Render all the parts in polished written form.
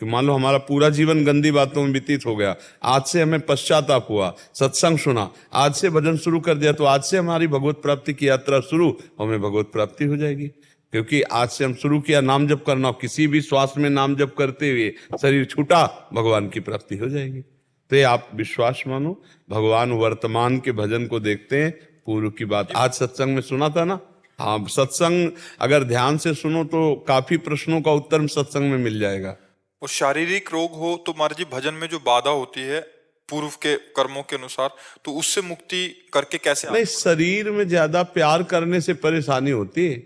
कि मान लो हमारा पूरा जीवन गंदी बातों में व्यतीत हो गया, आज से हमें पश्चाताप हुआ, सत्संग सुना, आज से भजन शुरू कर दिया, तो आज से हमारी भगवत प्राप्ति की यात्रा शुरू, हमें भगवत प्राप्ति हो जाएगी। क्योंकि आज से हम शुरू किया नाम जप करना, किसी भी श्वास में नाम जप करते हुए शरीर छूटा, भगवान की प्राप्ति हो जाएगी। तो ये आप विश्वास मानो, भगवान वर्तमान के भजन को देखते हैं, पूर्व की बात आज सत्संग में सुना था ना। हाँ, सत्संग अगर ध्यान से सुनो तो काफी प्रश्नों का उत्तर सत्संग में मिल जाएगा। और शारीरिक रोग हो तो महाराज जी भजन में जो बाधा होती है पूर्व के कर्मों के अनुसार, तो उससे मुक्ति करके कैसे? नहीं, शरीर में ज्यादा प्यार करने से परेशानी होती है।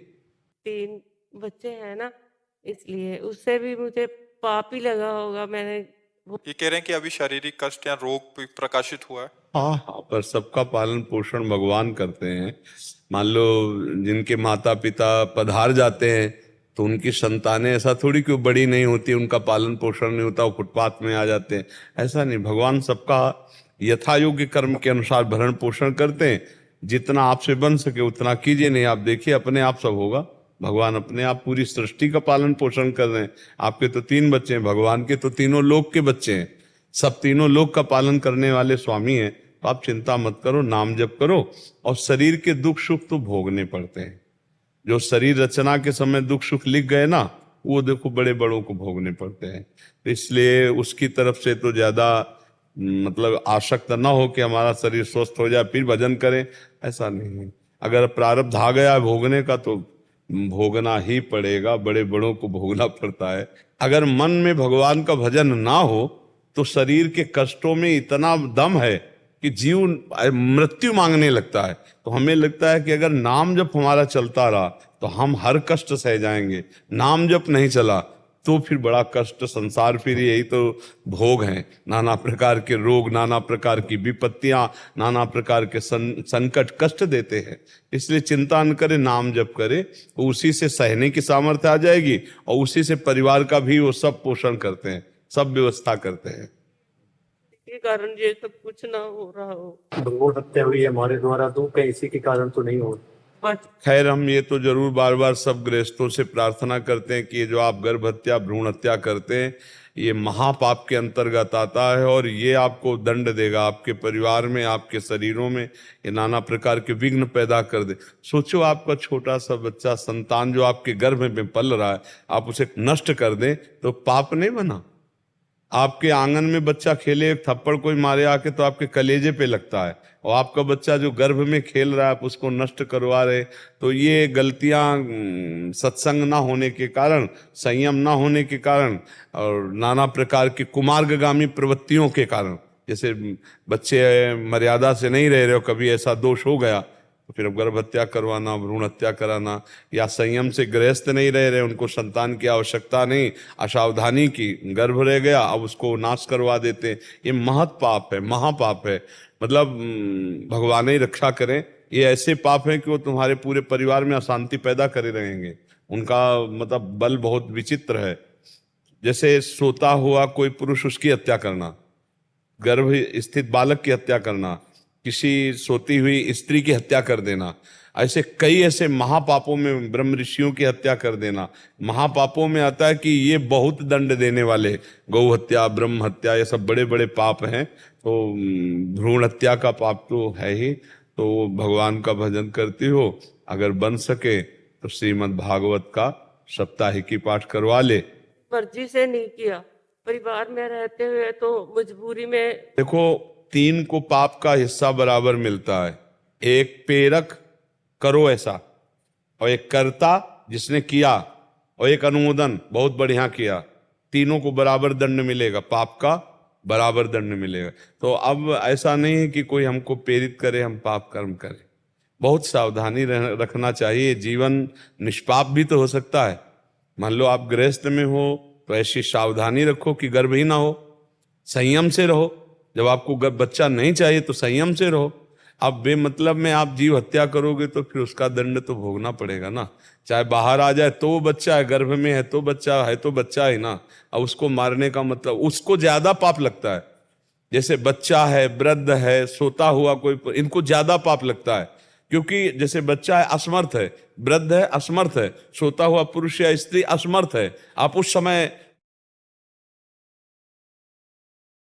3 बच्चे हैं ना, इसलिए उससे भी मुझे पाप ही लगा होगा। मैंने ये कह रहे हैं कि अभी शारीरिक कष्ट या रोग प्रकाशित हुआ है। हाँ हाँ, पर सबका पालन पोषण भगवान करते हैं। मान लो जिनके माता पिता पधार जाते हैं तो उनकी संतानें ऐसा थोड़ी कि वो बड़ी नहीं होती, उनका पालन पोषण नहीं होता, वो फुटपाथ में आ जाते हैं, ऐसा नहीं। भगवान सबका यथा योग्य कर्म के अनुसार भरण पोषण करते हैं। जितना आपसे बन सके उतना कीजिए, नहीं आप देखिए अपने आप सब होगा। भगवान अपने आप पूरी सृष्टि का पालन पोषण कर रहे हैं। आपके तो 3 बच्चे हैं, भगवान के तो तीनों लोक के बच्चे हैं, सब तीनों लोक का पालन करने वाले स्वामी हैं। तो आप चिंता मत करो, नाम जप करो। और शरीर के दुख सुख तो भोगने पड़ते हैं। जो शरीर रचना के समय दुख सुख लिख गए ना, वो देखो बड़े बड़ों को भोगने पड़ते हैं। तो इसलिए उसकी तरफ से तो ज्यादा मतलब आसक्त ना हो कि हमारा शरीर स्वस्थ हो जाए फिर भजन करें, ऐसा नहीं है। अगर प्रारब्ध आ गया भोगने का तो भोगना ही पड़ेगा, बड़े बड़ों को भोगना पड़ता है। अगर मन में भगवान का भजन ना हो तो शरीर के कष्टों में इतना दम है कि जीव मृत्यु मांगने लगता है। तो हमें लगता है कि अगर नाम जप हमारा चलता रहा तो हम हर कष्ट सह जाएंगे, नाम जप नहीं चला तो फिर बड़ा कष्ट। संसार फिर यही तो भोग हैं, नाना प्रकार के रोग, नाना प्रकार की विपत्तियां, नाना प्रकार के संकट कष्ट देते हैं। इसलिए चिंता न करे, नाम जप करे, तो उसी से सहने की सामर्थ्य आ जाएगी और उसी से परिवार का भी वो सब पोषण करते हैं, सब व्यवस्था करते हैं। के कारण ये सब कुछ ना हो रहा हो। भ्रूण हत्या हुई है हमारे द्वारा, तो कहीं इसी के कारण तो नहीं हो। खैर, हम ये तो जरूर बार बार सब गृहस्थों से प्रार्थना करते हैं कि ये जो आप गर्भ हत्या भ्रूण हत्या करते हैं ये महापाप के अंतर्गत आता है और ये आपको दंड देगा, आपके परिवार में, आपके शरीरों में ये नाना प्रकार के विघ्न पैदा कर दे। सोचो आपका छोटा सा बच्चा संतान जो आपके गर्भ में पल रहा है, आप उसे नष्ट कर दें तो पाप नहीं बना? आपके आंगन में बच्चा खेले, एक थप्पड़ कोई मारे आके तो आपके कलेजे पे लगता है, और आपका बच्चा जो गर्भ में खेल रहा है आप उसको नष्ट करवा रहे। तो ये गलतियां सत्संग ना होने के कारण, संयम ना होने के कारण और नाना प्रकार की कुमार्गगामी प्रवृत्तियों के कारण, जैसे बच्चे मर्यादा से नहीं रह रहे हो, कभी ऐसा दोष हो गया तो फिर अब गर्भ हत्या करवाना, भ्रूण हत्या कराना, या संयम से गृहस्थ नहीं रह रहे, उनको संतान की आवश्यकता नहीं, असावधानी की, गर्भ रह गया अब उसको नाश करवा देते। ये महत पाप है, महापाप है। मतलब भगवान ही रक्षा करें। ये ऐसे पाप हैं कि वो तुम्हारे पूरे परिवार में अशांति पैदा करे रहेंगे। उनका मतलब बल बहुत विचित्र है। जैसे सोता हुआ कोई पुरुष उसकी हत्या करना, गर्भ स्थित बालक की हत्या करना, किसी सोती हुई स्त्री की हत्या कर देना, ऐसे कई ऐसे महापापों में, ब्रह्म ऋषियों की हत्या कर देना महापापों में आता है कि ये बहुत दंड देने वाले, गौ हत्या, ब्रह्म हत्या, ये सब बड़े बड़े पाप हैं। तो भ्रूण हत्या का पाप तो है ही। तो भगवान का भजन करती हो, अगर बन सके तो श्रीमद् भागवत का सप्ताहिकी पाठ करवा ले। मर्जी से नहीं किया, परिवार में रहते हुए तो मजबूरी में। देखो, 3 को पाप का हिस्सा बराबर मिलता है। एक प्रेरक करो ऐसा, और एक कर्ता जिसने किया, और एक अनुमोदन बहुत बढ़िया किया। तीनों को बराबर दंड मिलेगा, पाप का बराबर दंड मिलेगा। तो अब ऐसा नहीं है कि कोई हमको प्रेरित करे हम पाप कर्म करें। बहुत सावधानी रखना चाहिए। जीवन निष्पाप भी तो हो सकता है। मान लो आप गृहस्थ में हो तो ऐसी सावधानी रखो कि गर्भ ही ना हो, संयम से रहो। जब आपको बच्चा नहीं चाहिए तो संयम से रहो। अब बेमतलब में आप जीव हत्या करोगे तो फिर उसका दंड तो भोगना पड़ेगा ना। चाहे बाहर आ जाए तो वो बच्चा है, गर्भ में है तो बच्चा है, तो बच्चा है ना। अब उसको मारने का मतलब उसको ज्यादा पाप लगता है। जैसे बच्चा है, वृद्ध है, सोता हुआ कोई, इनको ज्यादा पाप लगता है। क्योंकि जैसे बच्चा है असमर्थ है, वृद्ध है असमर्थ है, सोता हुआ पुरुष या स्त्री असमर्थ है। आप उस समय